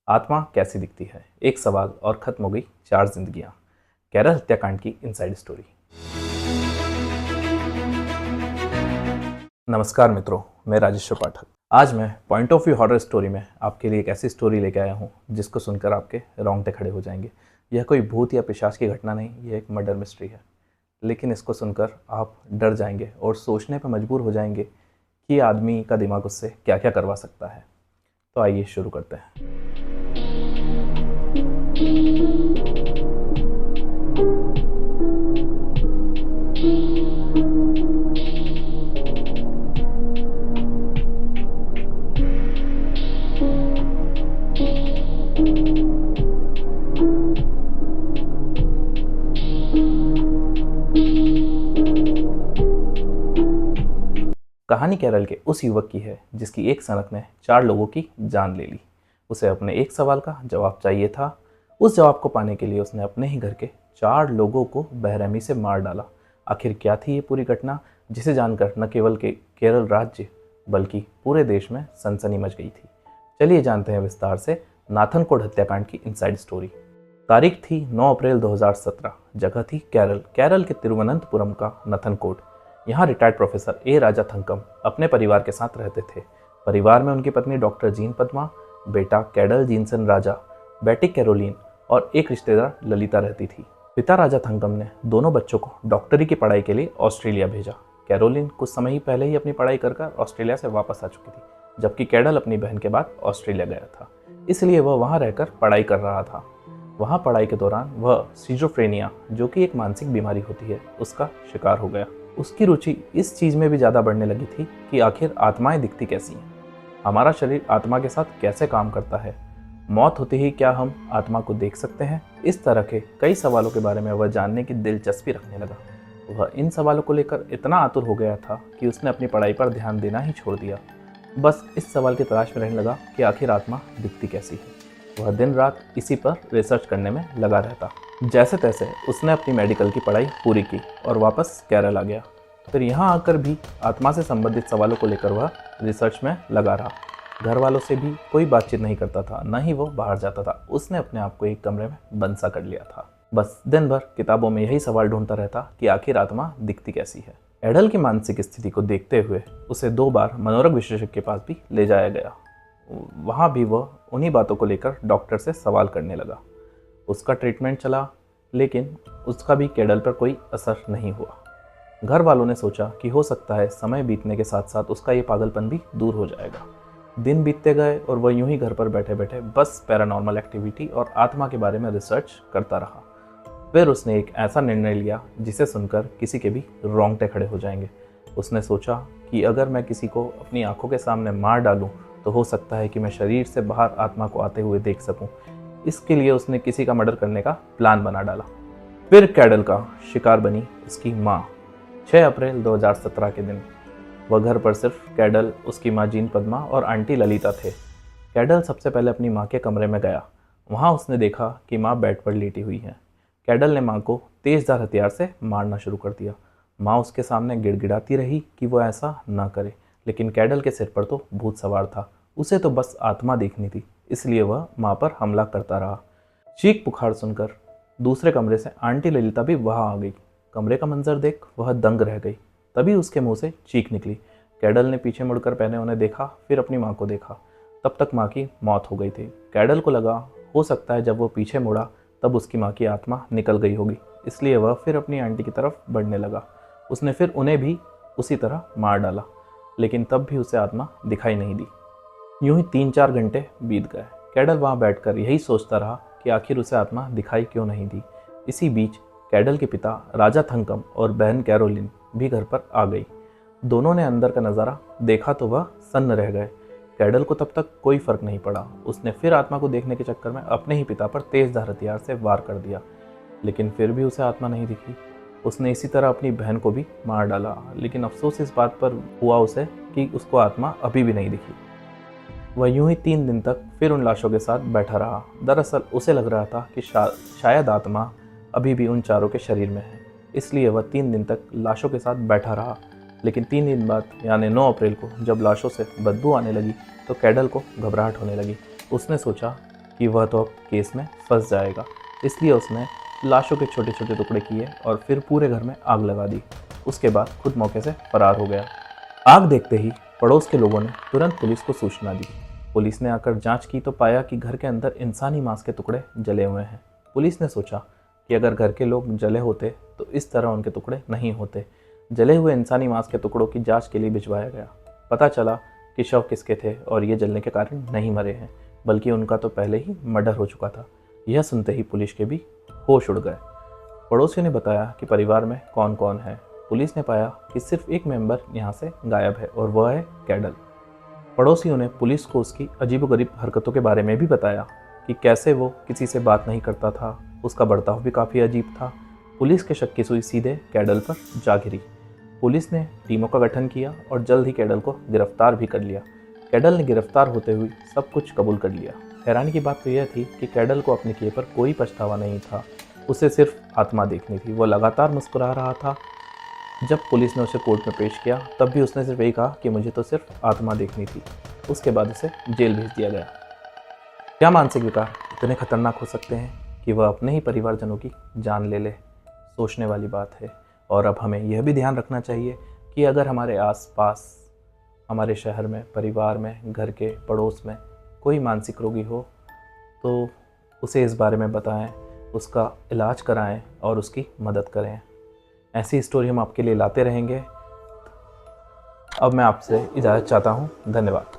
आत्मा कैसी दिखती है, एक सवाल और खत्म हो गई 4 जिंदगियां। कैरल हत्याकांड की इनसाइड स्टोरी। नमस्कार मित्रों, मैं राजेश्वर पाठक। आज मैं point of view horror story में आपके लिए एक ऐसी स्टोरी लेके आया हूँ जिसको सुनकर आपके रोंगटे खड़े हो जाएंगे। यह कोई भूत या पिशाच की घटना नहीं, यह एक मर्डर मिस्ट्री है। लेकिन इसको सुनकर आप डर जाएंगे और सोचने पर मजबूर हो जाएंगे कि आदमी का दिमाग उससे क्या क्या करवा सकता है। तो आइए शुरू करते हैं। कहानी केरल के उस युवक की है जिसकी एक सनक ने 4 लोगों की जान ले ली। उसे अपने एक सवाल का जवाब चाहिए था। उस जवाब को पाने के लिए उसने अपने ही घर के 4 लोगों को बेरहमी से मार डाला। आखिर क्या थी ये पूरी घटना, जिसे जानकर न केवल के केरल राज्य बल्कि पूरे देश में सनसनी मच गई थी। चलिए जानते हैं विस्तार से नाथन कोड हत्याकांड की इनसाइड स्टोरी। तारीख थी 9 अप्रैल 2017। जगह थी केरल के तिरुवनंतपुरम का नथन कोड। यहाँ रिटायर्ड प्रोफेसर ए राजा थंकम अपने परिवार के साथ रहते थे। परिवार में उनकी पत्नी डॉक्टर जीन पद्मा, बेटा कैडल जीनसन राजा, बेटी कैरोलिन और एक रिश्तेदार ललिता रहती थी। पिता राजा थंकम ने दोनों बच्चों को डॉक्टरी की पढ़ाई के लिए ऑस्ट्रेलिया भेजा। कैरोलिन कुछ समय ही पहले ही अपनी पढ़ाई कर ऑस्ट्रेलिया से वापस आ चुकी थी, जबकि कैडल अपनी बहन के बाद ऑस्ट्रेलिया गया था, इसलिए वह वहाँ रहकर पढ़ाई कर रहा था। वहाँ पढ़ाई के दौरान वह सिजोफ्रेनिया, जो कि एक मानसिक बीमारी होती है, उसका शिकार हो गया। उसकी रुचि इस चीज़ में भी ज़्यादा बढ़ने लगी थी कि आखिर आत्माएं दिखती कैसी हैं, हमारा शरीर आत्मा के साथ कैसे काम करता है, मौत होते ही क्या हम आत्मा को देख सकते हैं। इस तरह के कई सवालों के बारे में वह जानने की दिलचस्पी रखने लगा। वह इन सवालों को लेकर इतना आतुर हो गया था कि उसने अपनी पढ़ाई पर ध्यान देना ही छोड़ दिया। बस इस सवाल की तलाश में रहने लगा कि आखिर आत्मा दिखती कैसी है। वह दिन रात इसी पर रिसर्च करने में लगा रहता। जैसे तैसे उसने अपनी मेडिकल की पढ़ाई पूरी की और वापस केरल आ गया। फिर यहाँ आकर भी आत्मा से संबंधित सवालों को लेकर वह रिसर्च में लगा रहा। घर वालों से भी कोई बातचीत नहीं करता था, न ही वो बाहर जाता था। उसने अपने आप को एक कमरे में बंद सा कर लिया था। बस दिन भर किताबों में यही सवाल ढूंढता रहता कि आखिर आत्मा दिखती कैसी है। एडल की मानसिक स्थिति को देखते हुए उसे 2 बार मनोरोग विशेषज्ञ के पास भी ले जाया गया। वहाँ भी वह उन्हीं बातों को लेकर डॉक्टर से सवाल करने लगा। उसका ट्रीटमेंट चला, लेकिन उसका भी केडल पर कोई असर नहीं हुआ। घर वालों ने सोचा कि हो सकता है समय बीतने के साथ साथ उसका ये पागलपन भी दूर हो जाएगा। दिन बीतते गए और वह यूं ही घर पर बैठे बैठे बस पैरानॉर्मल एक्टिविटी और आत्मा के बारे में रिसर्च करता रहा। फिर उसने एक ऐसा निर्णय लिया जिसे सुनकर किसी के भी रोंगटे खड़े हो जाएंगे। उसने सोचा कि अगर मैं किसी को अपनी आंखों के सामने मार डालूं तो हो सकता है कि मैं शरीर से बाहर आत्मा को आते हुए देख सकूं। इसके लिए उसने किसी का मर्डर करने का प्लान बना डाला। फिर कैडल का शिकार बनी उसकी माँ। 6 अप्रैल 2017 के दिन वह घर पर सिर्फ कैडल, उसकी माँ जीन पद्मा और आंटी ललिता थे। कैडल सबसे पहले अपनी माँ के कमरे में गया। वहाँ उसने देखा कि माँ बेड पर लेटी हुई है। कैडल ने माँ को तेज़धार हथियार से मारना शुरू कर दिया। माँ उसके सामने गिड़गिड़ाती रही कि वो ऐसा ना करे, लेकिन कैडल के सिर पर तो भूत सवार था। उसे तो बस आत्मा देखनी थी, इसलिए वह माँ पर हमला करता रहा। चीख पुकार सुनकर दूसरे कमरे से आंटी ललिता भी वहाँ आ गई। कमरे का मंजर देख वह दंग रह गई। तभी उसके मुंह से चीख निकली। कैडल ने पीछे मुड़कर पहले उन्हें देखा, फिर अपनी माँ को देखा। तब तक माँ की मौत हो गई थी। कैडल को लगा हो सकता है जब वो पीछे मुड़ा तब उसकी माँ की आत्मा निकल गई होगी, इसलिए वह फिर अपनी आंटी की तरफ बढ़ने लगा। उसने फिर उन्हें भी उसी तरह मार डाला, लेकिन तब भी उसे आत्मा दिखाई नहीं दी। यूं ही 3-4 घंटे बीत गए। कैडल वहाँ बैठकर यही सोचता रहा कि आखिर उसे आत्मा दिखाई क्यों नहीं दी। इसी बीच कैडल के पिता राजा थंकम और बहन कैरोलिन भी घर पर आ गई। दोनों ने अंदर का नज़ारा देखा तो वह सन्न रह गए। कैडल को तब तक कोई फर्क नहीं पड़ा। उसने फिर आत्मा को देखने के चक्कर में अपने ही पिता पर तेज़धार हथियार से वार कर दिया, लेकिन फिर भी उसे आत्मा नहीं दिखी। उसने इसी तरह अपनी बहन को भी मार डाला, लेकिन अफसोस इस बात पर हुआ उसे कि उसको आत्मा अभी भी नहीं दिखी। वह यूं ही 3 दिन तक फिर उन लाशों के साथ बैठा रहा। दरअसल उसे लग रहा था कि शायद आत्मा अभी भी उन चारों के शरीर में है, इसलिए वह 3 दिन तक लाशों के साथ बैठा रहा। लेकिन 3 दिन बाद यानी 9 अप्रैल को जब लाशों से बदबू आने लगी तो कैडल को घबराहट होने लगी। उसने सोचा कि वह तो अब केस में फंस जाएगा, इसलिए उसने लाशों के छोटे छोटे टुकड़े किए और फिर पूरे घर में आग लगा दी। उसके बाद खुद मौके से फरार हो गया। आग देखते ही पड़ोस के लोगों ने तुरंत पुलिस को सूचना दी। पुलिस ने आकर जांच की तो पाया कि घर के अंदर इंसानी मांस के टुकड़े जले हुए हैं। पुलिस ने सोचा कि अगर घर के लोग जले होते तो इस तरह उनके टुकड़े नहीं होते। जले हुए इंसानी मांस के टुकड़ों की जांच के लिए भिजवाया गया। पता चला कि शव किसके थे और ये जलने के कारण नहीं मरे हैं, बल्कि उनका तो पहले ही मर्डर हो चुका था। यह सुनते ही पुलिस के भी होश उड़ गए। पड़ोसियों ने बताया कि परिवार में कौन कौन है। पुलिस ने पाया कि सिर्फ एक मेंबर यहाँ से गायब है और वह है कैडल। पड़ोसियों ने पुलिस को उसकी अजीबोगरीब हरकतों के बारे में भी बताया कि कैसे वो किसी से बात नहीं करता था, उसका बर्ताव भी काफ़ी अजीब था। पुलिस के शक की सुई सीधे कैडल पर जा गिरी। पुलिस ने टीमों का गठन किया और जल्द ही कैडल को गिरफ्तार भी कर लिया। कैडल ने गिरफ्तार होते हुए सब कुछ कबूल कर लिया। हैरानी की बात तो यह थी कि कैडल को अपने किए पर कोई पछतावा नहीं था। उसे सिर्फ आत्मा देखनी थी। वो लगातार मुस्कुरा रहा था। जब पुलिस ने उसे कोर्ट में पेश किया तब भी उसने सिर्फ यही कहा कि मुझे तो सिर्फ आत्मा देखनी थी। उसके बाद उसे जेल भेज दिया गया। क्या मानसिक विकार इतने खतरनाक हो सकते हैं कि वह अपने ही परिवारजनों की जान ले ले? सोचने वाली बात है। और अब हमें यह भी ध्यान रखना चाहिए कि अगर हमारे आसपास, हमारे शहर में, परिवार में, घर के पड़ोस में कोई मानसिक रोगी हो तो उसे इस बारे में बताएं, उसका इलाज कराएं और उसकी मदद करें। ऐसी स्टोरी हम आपके लिए लाते रहेंगे। अब मैं आपसे इजाज़त चाहता हूँ। धन्यवाद।